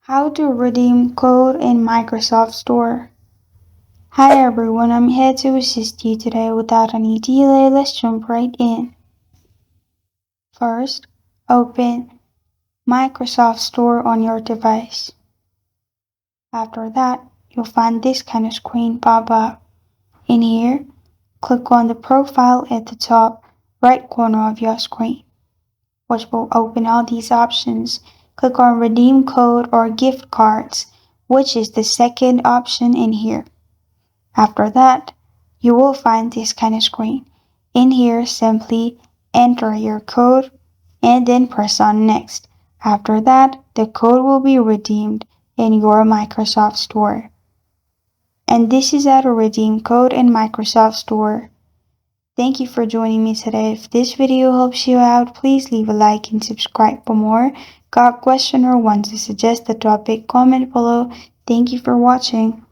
How to redeem code in Microsoft Store. Hi everyone, I'm here to assist you today. Without any delay, let's jump right in. First, open Microsoft Store on your device. After that, you'll find this kind of screen pop up. In here, click on the profile at the top right corner of your screen, which will open all these options. Click on Redeem Code or Gift Cards, which is the second option in here. After that, you will find this kind of screen. In here, simply enter your code and then press on Next. After that, the code will be redeemed in your Microsoft Store. And this is how to redeem code in Microsoft Store. Thank you for joining me today. If this video helps you out, please leave a like and subscribe for more. Got a question or want to suggest a topic? Comment below. Thank you for watching.